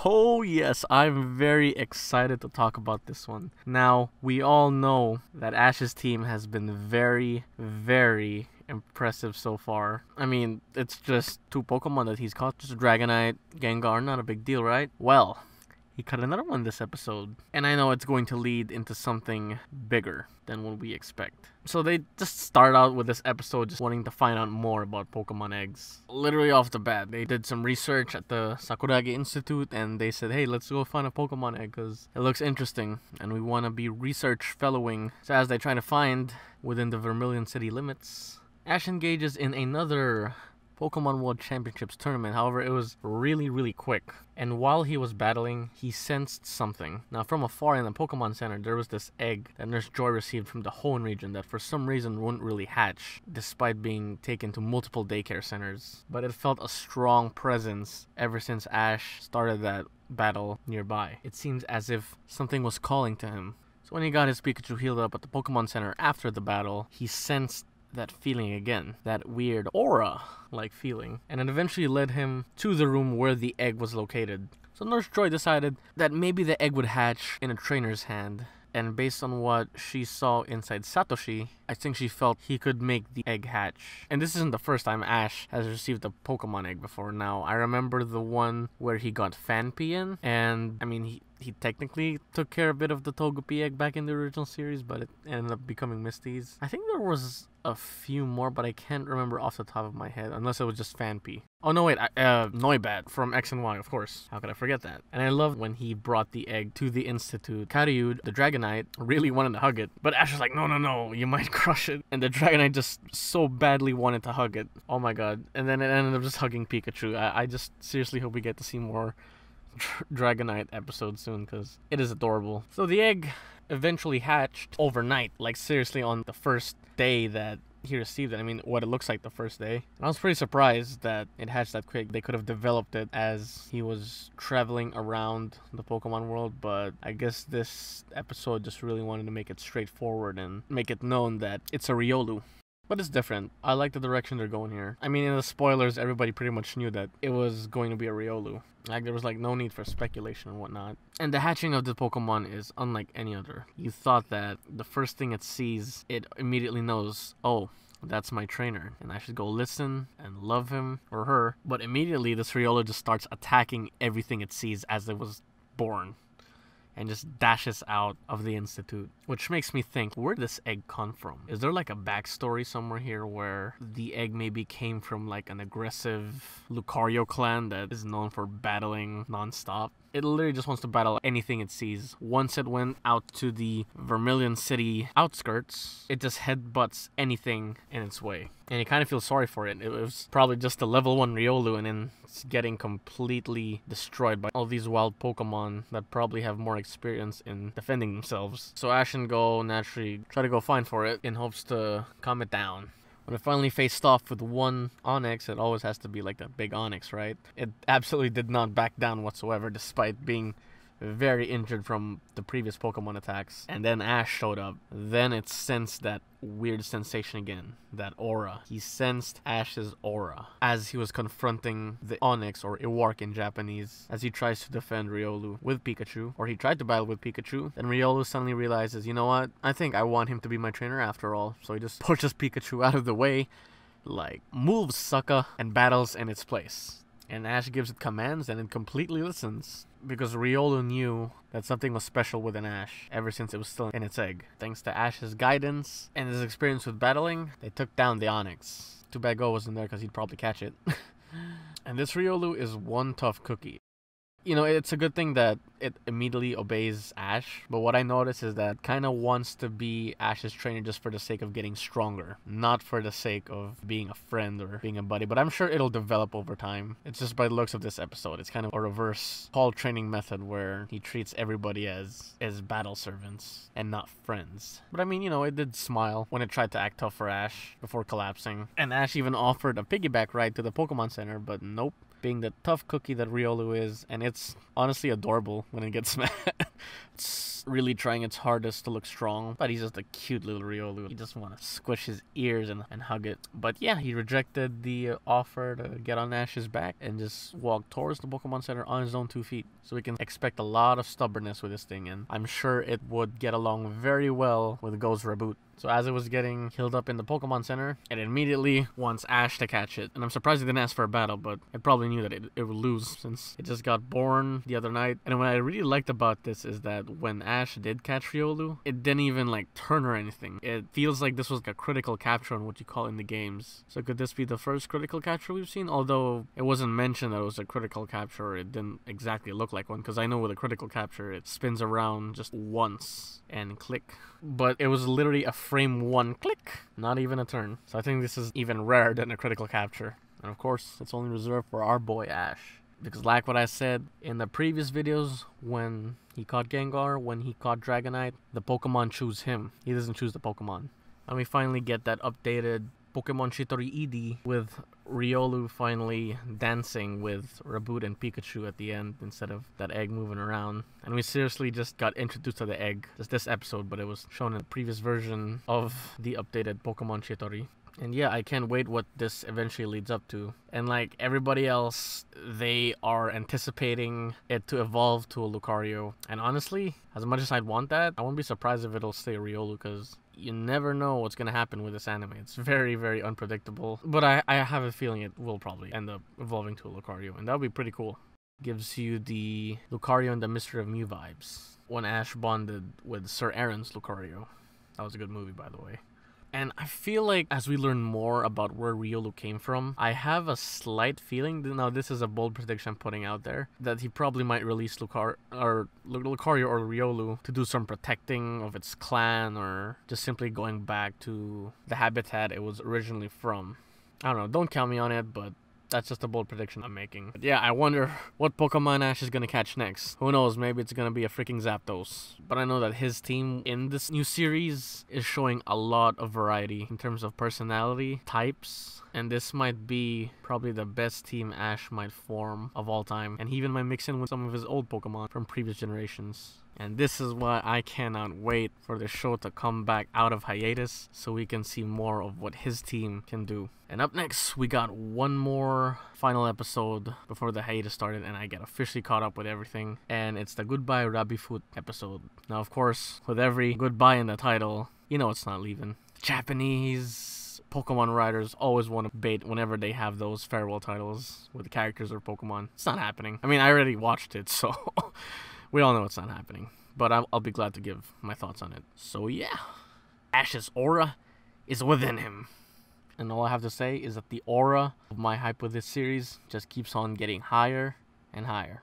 Oh yes, I'm very excited to talk about this one. Now, we all know that Ash's team has been very, very impressive so far. I mean, it's just two Pokemon that he's caught. Just Dragonite, Gengar, not a big deal, right? Well, he caught another one this episode. And I know it's going to lead into something bigger than what we expect. So they just start out with this episode just wanting to find out more about Pokemon eggs. Literally off the bat, they did some research at the Sakuragi Institute and they said, hey, let's go find a Pokemon egg because it looks interesting and we want to be research fellowing. So as they try to find within the Vermilion City limits, Ash engages in another Pokemon World Championships tournament. However, it was really quick. And while he was battling, he sensed something. Now, from afar in the Pokemon Center, there was this egg that Nurse Joy received from the Hoenn region that for some reason wouldn't really hatch, despite being taken to multiple daycare centers. But it felt a strong presence ever since Ash started that battle nearby. It seems as if something was calling to him. So when he got his Pikachu healed up at the Pokemon Center after the battle, he sensed that feeling again, that weird aura-like feeling, and it eventually led him to the room where the egg was located. So Nurse Joy decided that maybe the egg would hatch in a trainer's hand, and based on what she saw inside Satoshi, I think she felt he could make the egg hatch. And this isn't the first time Ash has received a Pokemon egg before. Now, I remember the one where he got Phanpy in, and I mean, he technically took care a bit of the Togepi egg back in the original series, but it ended up becoming Misty's. I think there was a few more, but I can't remember off the top of my head, unless it was just Phanpy. Oh no, wait, Noibat from X and Y, of course. How could I forget that? And I loved when he brought the egg to the Institute. Karyud, the Dragonite, really wanted to hug it, but Ash was like, no, you might crush it. And the Dragonite just so badly wanted to hug it. Oh my god. And then it ended up just hugging Pikachu. I just seriously hope we get to see more Dragonite episodes soon, because it is adorable. So the egg eventually hatched overnight, like seriously on the first day that he received it. I mean, what it looks like the first day. And I was pretty surprised that it hatched that quick. They could have developed it as he was traveling around the Pokemon world, but I guess this episode just really wanted to make it straightforward and make it known that it's a Riolu. But it's different. I like the direction they're going here. I mean, in the spoilers, everybody pretty much knew that it was going to be a Riolu. Like, there was like no need for speculation and whatnot. And the hatching of the Pokemon is unlike any other. You thought that the first thing it sees, it immediately knows, oh, that's my trainer, and I should go listen and love him or her. But immediately, this Riolu just starts attacking everything it sees as it was born, and just dashes out of the Institute. Which makes me think, where did this egg come from? Is there like a backstory somewhere here where the egg maybe came from like an aggressive Lucario clan that is known for battling non-stop? It literally just wants to battle anything it sees. Once it went out to the Vermilion City outskirts, it just headbutts anything in its way. And you kind of feel sorry for it. It was probably just a level 1 Riolu, and then it's getting completely destroyed by all these wild Pokemon that probably have more experience in defending themselves. So Ash and Go naturally try to go find for it in hopes to calm it down. When it finally faced off with one Onix, it always has to be like that big Onix, right? It absolutely did not back down whatsoever, despite being very injured from the previous Pokemon attacks. And then Ash showed up. Then it sensed that weird sensation again, that aura. He sensed Ash's aura as he was confronting the Onix, or Iwark in Japanese, as he tries to defend Riolu with Pikachu, or he tried to battle with Pikachu. Then Riolu suddenly realizes, you know what, I think I want him to be my trainer after all. So he just pushes Pikachu out of the way, like, move sucker, and battles in its place. And Ash gives it commands and it completely listens, because Riolu knew that something was special within Ash ever since it was still in its egg. Thanks to Ash's guidance and his experience with battling, they took down the Onix. Too bad Go wasn't there because he'd probably catch it. And this Riolu is one tough cookie. You know, it's a good thing that it immediately obeys Ash, but what I notice is that it kind of wants to be Ash's trainer just for the sake of getting stronger, not for the sake of being a friend or being a buddy. But I'm sure it'll develop over time. It's just by the looks of this episode, it's kind of a reverse hall training method where he treats everybody as battle servants and not friends. But I mean, you know, it did smile when it tried to act tough for Ash before collapsing. And Ash even offered a piggyback ride to the Pokemon Center, but nope. Being the tough cookie that Riolu is, and it's honestly adorable when it gets mad. It's really trying its hardest to look strong, but he's just a cute little Riolu. You just want to squish his ears and hug it. But yeah, he rejected the offer to get on Ash's back and just walk towards the Pokemon Center on his own 2 feet. So we can expect a lot of stubbornness with this thing, and I'm sure it would get along very well with Go's Reboot. So as it was getting healed up in the Pokemon Center, it immediately wants Ash to catch it. And I'm surprised it didn't ask for a battle, but it probably knew that it would lose since it just got born the other night. And what I really liked about this is that when Ash did catch Riolu, it didn't even like turn or anything. It feels like this was like a critical capture on what you call in the games. So could this be the first critical capture we've seen? Although it wasn't mentioned that it was a critical capture, it didn't exactly look like one, because I know with a critical capture it spins around just once and click. But it was literally a frame 1 click, not even a turn. So I think this is even rarer than a critical capture. And of course, it's only reserved for our boy Ash. Because like what I said in the previous videos, when he caught Gengar, when he caught Dragonite, the Pokemon choose him. He doesn't choose the Pokemon. And we finally get that updated Pokemon Shitori ED with Riolu finally dancing with Reboot and Pikachu at the end instead of that egg moving around. And we seriously just got introduced to the egg just this episode, but it was shown in the previous version of the updated Pokemon Shitori. And yeah, I can't wait what this eventually leads up to. And like everybody else, they are anticipating it to evolve to a Lucario. And honestly, as much as I'd want that, I won't be surprised if it'll stay Riolu, because you never know what's going to happen with this anime. It's very, very unpredictable. But I have a feeling it will probably end up evolving to a Lucario, and that would be pretty cool. Gives you the Lucario and the Mystery of Mew vibes. When Ash bonded with Sir Aaron's Lucario. That was a good movie, by the way. And I feel like as we learn more about where Riolu came from, I have a slight feeling, now this is a bold prediction I'm putting out there, that he probably might release Lucario or Riolu to do some protecting of its clan, or just simply going back to the habitat it was originally from. I don't know, don't count me on it, but that's just a bold prediction I'm making. But yeah, I wonder what Pokemon Ash is gonna catch next. Who knows, maybe it's gonna be a freaking Zapdos. But I know that his team in this new series is showing a lot of variety in terms of personality, types, and this might be probably the best team Ash might form of all time. And he even might mix in with some of his old Pokemon from previous generations. And this is why I cannot wait for the show to come back out of hiatus so we can see more of what his team can do. And up next, we got one more final episode before the hiatus started and I get officially caught up with everything. And it's the Goodbye Rabifoot episode. Now, of course, with every goodbye in the title, you know it's not leaving. Japanese Pokemon writers always want to bait whenever they have those farewell titles with the characters or Pokemon. It's not happening. I mean, I already watched it, so we all know it's not happening. But I'll be glad to give my thoughts on it. So yeah, Ash's aura is within him. And all I have to say is that the aura of my hype with this series just keeps on getting higher and higher.